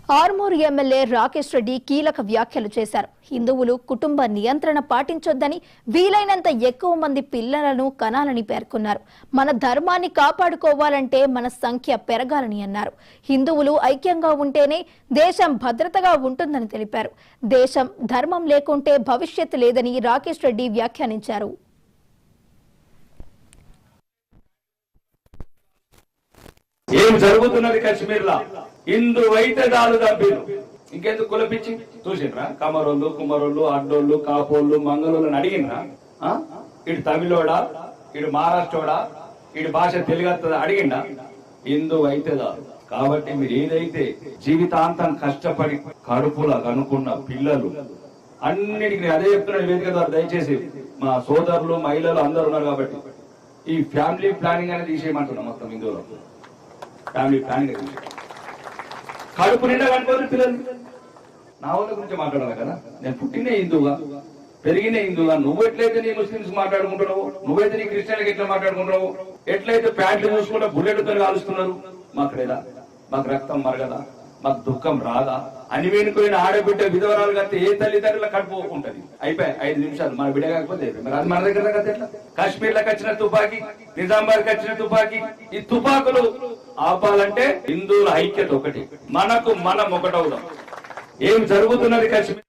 Armoor MLA Rakesh Reddy కీలక వ్యాఖ్యలు చేశారు. హిందువులు కుటుంబ నియంత్రణ పాటించొద్దని, వీలైనంత ఎక్కువ మంది పిల్లలను కనాలని పేర్కొన్నారు. మన ధర్మాన్ని కాపాడుకోవాలంటే మన సంఖ్య పెరగాలని అన్నారు. హిందువులు ఐక్యంగా ఉంటేనే దేశం భద్రతగా ఉంటుందని తెలిపారు. దేశం ధర్మం లేకుంటే భవిష్యత్తు లేదని రాకేష్ రెడ్డి వ్యాఖ్యానించారు. ఏం జరుగుతున్నది కశ్మీర్ లా? హిందువైతే దాలు దంపిరు, ఇంకెందుకు కులపిచ్చి చూసిండ్రా? కమరోళ్ళు, కుమరోళ్ళు, అడ్డోళ్ళు, కాపోళ్ళు, మంగళోళ్ళని అడిగినరా? ఇటు తమిళోడా, ఇటు మహారాష్ట్రోడా, ఇటు భాష తెలుగుతుందా అడిగిండా? హిందువైతే దాలు. కాబట్టి మీరు ఏదైతే జీవితాంతం కష్టపడి కడుపులా కనుక్కున్న పిల్లలు అన్నిటికీ అదే చెప్తున్నాడు వేదిక ద్వారా. దయచేసి మా సోదరులు, మహిళలు అందరు ఉన్నారు కాబట్టి ఈ ఫ్యామిలీ ప్లానింగ్ అనేది తీసేయమంటున్నాం. మొత్తం హిందువులు ఫ్యామిలీ ప్లానింగ్ కడుపు నిండా కనుకోరు పిల్లలు. నా వాళ్ళ గురించి మాట్లాడాలి కదా. నేను పుట్టినే హిందువుగా, పెరిగినే హిందువుగా. నువ్వు ఎట్లయితే నీ ముస్లింస్ మాట్లాడుకుంటున్నావు, నువ్వైతే నీ క్రిస్టియన్లకి ఎట్లా మాట్లాడుకుంటున్నావు, ఎట్లయితే ప్యాంట్లు చూసుకుంటా బుల్లెట్తో కాలుస్తున్నారు, మాకు లేదా? మాకు రక్తం మరగదా? మాకు దుఃఖం రాదా? అని వేనుకోయిన ఆడబిడ్డ విధవరాలు కడితే ఏ తల్లిదండ్రుల కడుపు ఉంటది? అయిపోయి 5 నిమిషాలు మన బిడ్డ కాకపోతే మరి అది మన దగ్గర కదా. ఎట్లా కాశ్మీర్ లకు వచ్చిన తుపాకీ, నిజామాబాద్ కి వచ్చిన తుపాకీ, ఈ తుపాకులు ఆపాలంటే హిందువుల ఐక్యత ఒకటి, మనం ఒకటవుదాం. ఏం జరుగుతున్నది కాశ్మీర్?